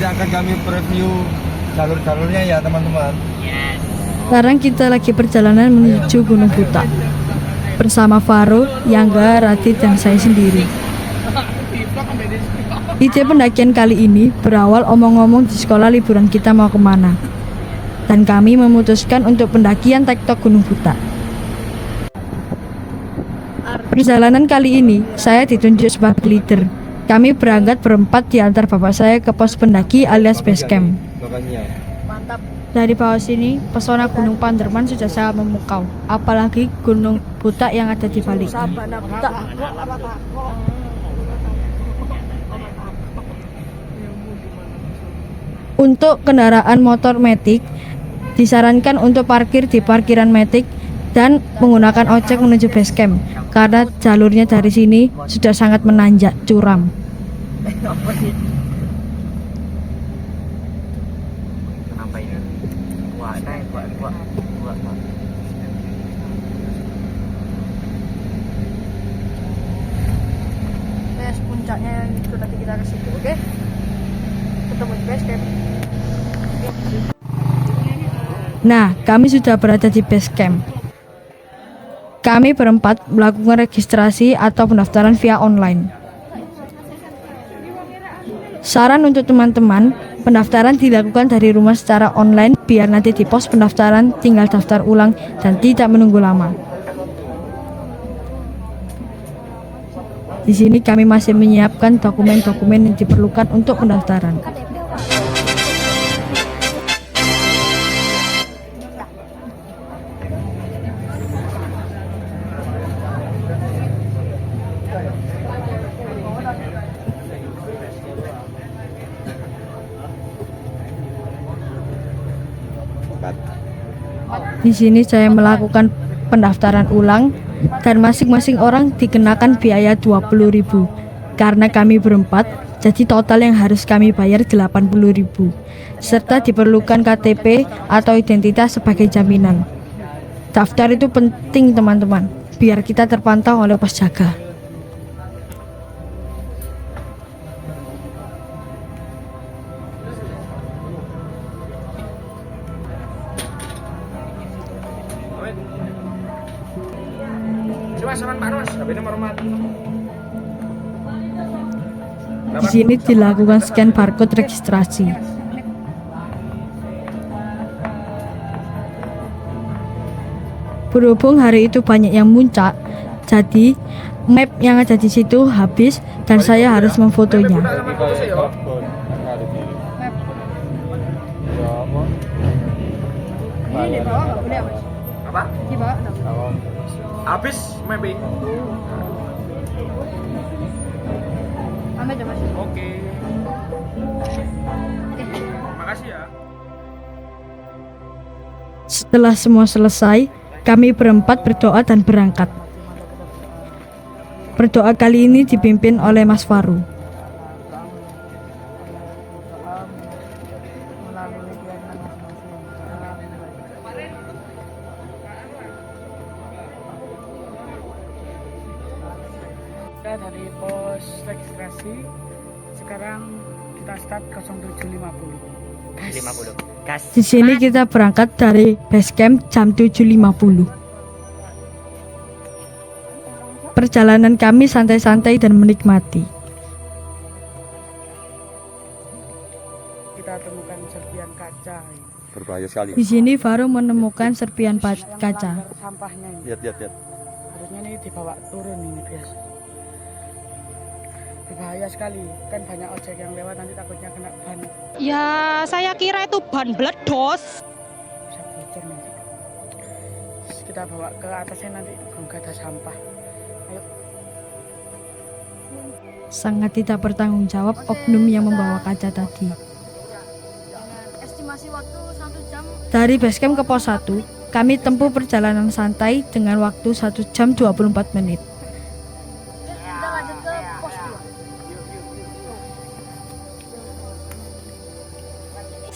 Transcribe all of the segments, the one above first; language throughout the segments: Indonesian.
akan kami preview jalur-jalurnya ya teman-teman. Sekarang kita lagi perjalanan menuju Gunung Butak bersama Faro, Yangga, Radit, dan saya sendiri. Ide pendakian kali ini berawal omong-omong di sekolah liburan kita mau kemana, dan kami memutuskan untuk pendakian tektok Gunung Butak. Perjalanan kali ini saya ditunjuk sebagai leader. Kami berangkat berempat di antar bapak saya ke pos pendaki alias base camp. Dari bawah sini, pesona Gunung Panderman sudah sangat memukau, apalagi Gunung Butak yang ada di baliknya. Untuk kendaraan motor Matic, disarankan untuk parkir di parkiran Matic dan menggunakan ojek menuju base camp, karena jalurnya dari sini sudah sangat menanjak curam. Puncaknya itu nanti kita ke situ, oke? Ketemu di base camp. Nah, kami sudah berada di base camp. Kami berempat melakukan registrasi atau pendaftaran via online. Saran untuk teman-teman, pendaftaran dilakukan dari rumah secara online biar nanti di pos pendaftaran tinggal daftar ulang dan tidak menunggu lama. Di sini kami masih menyiapkan dokumen-dokumen yang diperlukan untuk pendaftaran. Di sini saya melakukan pendaftaran ulang dan masing-masing orang dikenakan biaya 20.000. Karena kami berempat, jadi total yang harus kami bayar 80.000. Serta diperlukan KTP atau identitas sebagai jaminan. Daftar itu penting teman-teman, biar kita terpantau oleh pos jaga. Di sini dilakukan scan barcode registrasi. Berhubung hari itu banyak yang muncak, jadi map yang ada di situ habis dan saya harus memfotonya. Apa? Habis mapping. Oke. Makasih ya. Setelah semua selesai, kami berempat berdoa dan berangkat. Berdoa kali ini dipimpin oleh Mas Faru. Dari pos registrasi sekarang kita start 07.50. Gas. Di sini kita berangkat dari base camp jam 7.50. Perjalanan kami santai-santai dan menikmati. Kita temukan serpian kaca. Berbahaya sekali. Di sini Faru menemukan serpian kaca. Sampahnya ini. Lihat. Harusnya ini dibawa turun ini biasa. Berbahaya sekali, kan banyak ojek yang lewat nanti takutnya kena ban. Ya, saya kira itu ban meledos. Bisa bocor nanti. Terus kita bawa ke atasnya nanti nggak ada sampah. Ayo. Sangat tidak bertanggung jawab oknum yang membawa kaca tadi. Estimasi waktu 1 jam. Dari basecamp ke pos 1, kami tempuh perjalanan santai dengan waktu 1 jam 24 menit. Kita lanjut ke pos 2.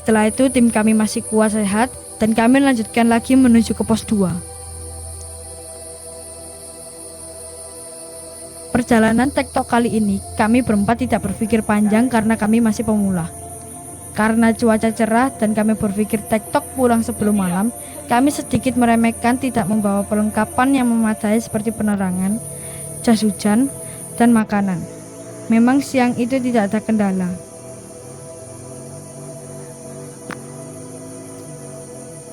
Setelah itu tim kami masih kuat sehat dan kami lanjutkan lagi menuju ke pos 2. Perjalanan tektok kali ini kami berempat tidak berpikir panjang karena kami masih pemula. Karena cuaca cerah dan kami berpikir tektok pulang sebelum malam, kami sedikit meremehkan tidak membawa perlengkapan yang memadai seperti penerangan, jas hujan, dan makanan. Memang siang itu tidak ada kendala.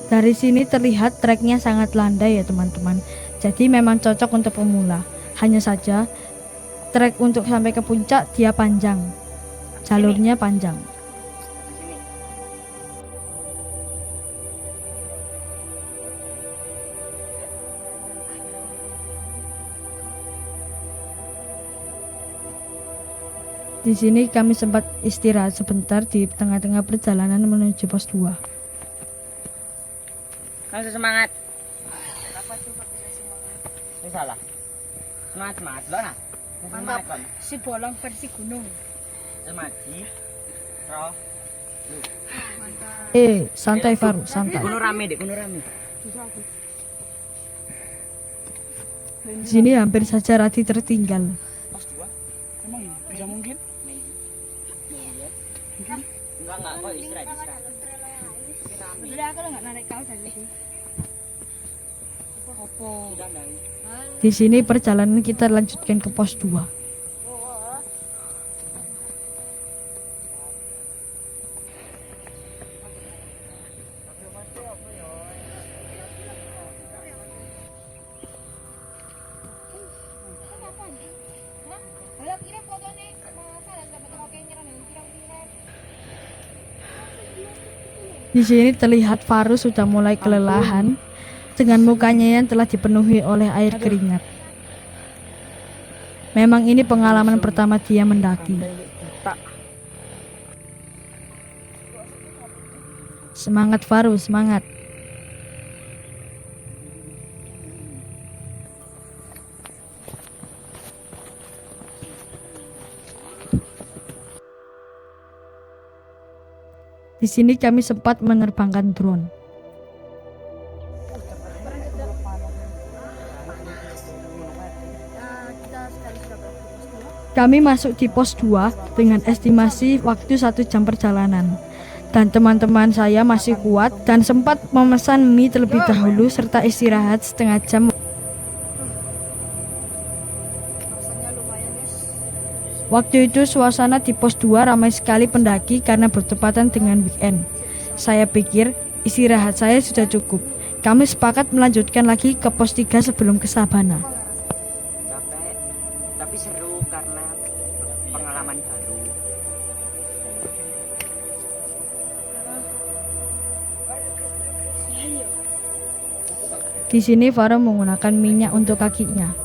Dari sini terlihat treknya sangat landai ya teman-teman. Jadi memang cocok untuk pemula. Hanya saja trek untuk sampai ke puncak dia panjang. Jalurnya panjang. Di sini kami sempat istirahat sebentar di tengah-tengah perjalanan menuju pos 2. Langsung semangat. Ini salah. Semangat lo nah. Mantap. Si bolong versi gunung. Semaji. Roh. Santai Faru, santai. Gunung rame deh, gunung rame. Di sini hampir saja Radit tertinggal. Pos 2. Emang bisa mungkin? Enggak kok istirahat. Udah aku nggak narik kau dari sini. Apa? Di sini perjalanan kita lanjutkan ke pos 2. Di sini terlihat Faru sudah mulai kelelahan dengan mukanya yang telah dipenuhi oleh air keringat. Memang ini pengalaman pertama dia mendaki. Semangat Faru, semangat. Di sini kami sempat menerbangkan drone. Kami masuk di pos 2 dengan estimasi waktu 1 jam perjalanan. Dan teman-teman saya masih kuat dan sempat memesan mie terlebih dahulu serta istirahat setengah jam. Waktu itu suasana di pos 2 ramai sekali pendaki karena bertepatan dengan weekend. Saya pikir istirahat saya sudah cukup. Kami sepakat melanjutkan lagi ke pos 3 sebelum ke Sabana. Capek, tapi seru karena pengalaman baru. Di sini Farah menggunakan minyak untuk kakinya.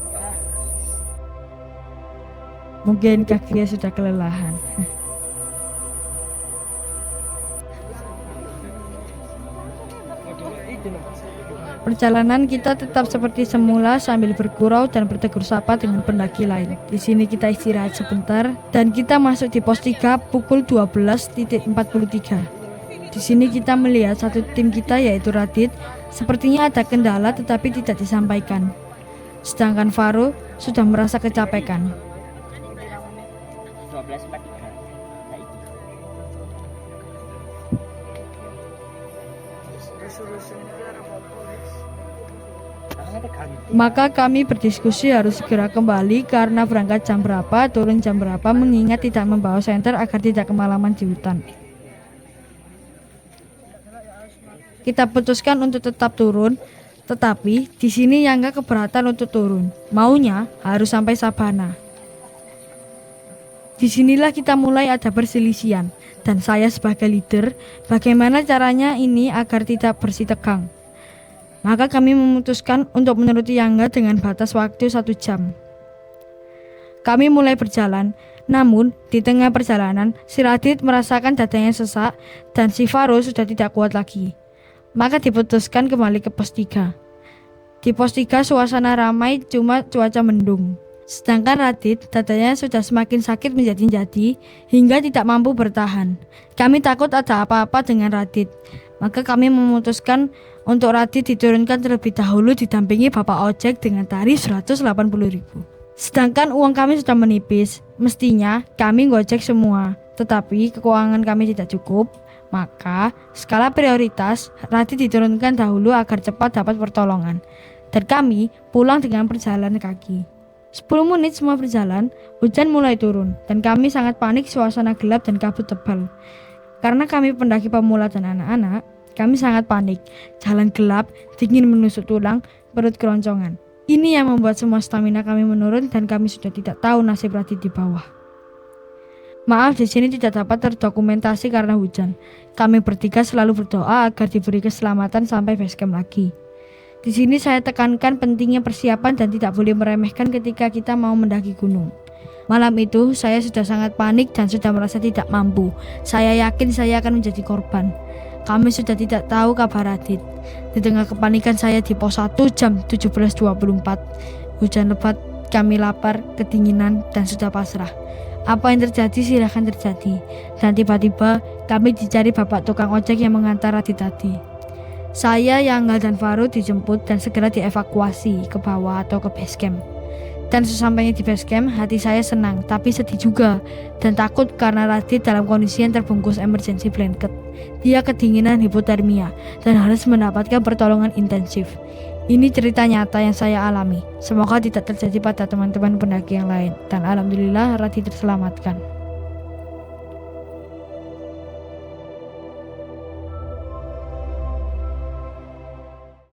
Mungkin kakinya sudah kelelahan. Perjalanan kita tetap seperti semula sambil bergurau dan bertegur sapa dengan pendaki lain. Di sini kita istirahat sebentar dan kita masuk di pos 3 pukul 12.43. Di sini kita melihat satu tim kita yaitu Radit. Sepertinya ada kendala tetapi tidak disampaikan. Sedangkan Faru sudah merasa kecapekan. 12.43. Maka kami berdiskusi harus segera kembali karena berangkat jam berapa, turun jam berapa, mengingat tidak membawa senter agar tidak kemalaman di hutan. Kita putuskan untuk tetap turun, tetapi di sini Yangga keberatan untuk turun. Maunya harus sampai Sabana. Disinilah kita mulai ada perselisihan, dan saya sebagai leader, bagaimana caranya ini agar tidak bersih tegang. Maka kami memutuskan untuk menuruti Yangga dengan batas waktu 1 jam. Kami mulai berjalan, namun di tengah perjalanan, si Radit merasakan dadanya sesak dan si Faru sudah tidak kuat lagi. Maka diputuskan kembali ke pos 3. Di pos 3 suasana ramai, cuma cuaca mendung. Sedangkan Radit, dadanya sudah semakin sakit menjadi-jadi hingga tidak mampu bertahan. Kami takut ada apa-apa dengan Radit. Maka kami memutuskan untuk Radit diturunkan terlebih dahulu didampingi Bapak Ojek dengan tarif 180.000. Sedangkan uang kami sudah menipis. Mestinya kami gojek semua, tetapi keuangan kami tidak cukup. Maka, skala prioritas Radit diturunkan dahulu agar cepat dapat pertolongan. Dan kami pulang dengan perjalanan kaki. 10 menit semua berjalan, hujan mulai turun dan kami sangat panik, suasana gelap dan kabut tebal. Karena kami pendaki pemula dan anak-anak, kami sangat panik. Jalan gelap, dingin menusuk tulang, perut keroncongan. Ini yang membuat semua stamina kami menurun dan kami sudah tidak tahu nasib Radit di bawah. Maaf, di sini tidak dapat terdokumentasi karena hujan. Kami bertiga selalu berdoa agar diberi keselamatan sampai basecamp lagi. Di sini saya tekankan pentingnya persiapan dan tidak boleh meremehkan ketika kita mau mendaki gunung. Malam itu saya sudah sangat panik dan sudah merasa tidak mampu. Saya yakin saya akan menjadi korban. Kami sudah tidak tahu kabar Radit. Di tengah kepanikan saya di pos 1 jam 17.24. Hujan lebat, kami lapar, kedinginan dan sudah pasrah. Apa yang terjadi silahkan terjadi. Dan tiba-tiba kami dicari bapak tukang ojek yang mengantar Radit tadi. Saya, Yangga dan Farud dijemput dan segera dievakuasi ke bawah atau ke basecamp. Dan sesampainya di basecamp, hati saya senang tapi sedih juga dan takut karena Radit dalam kondisi yang terbungkus emergency blanket. Dia kedinginan, hipotermia dan harus mendapatkan pertolongan intensif. Ini cerita nyata yang saya alami. Semoga tidak terjadi pada teman-teman pendaki yang lain. Dan alhamdulillah Radit terselamatkan.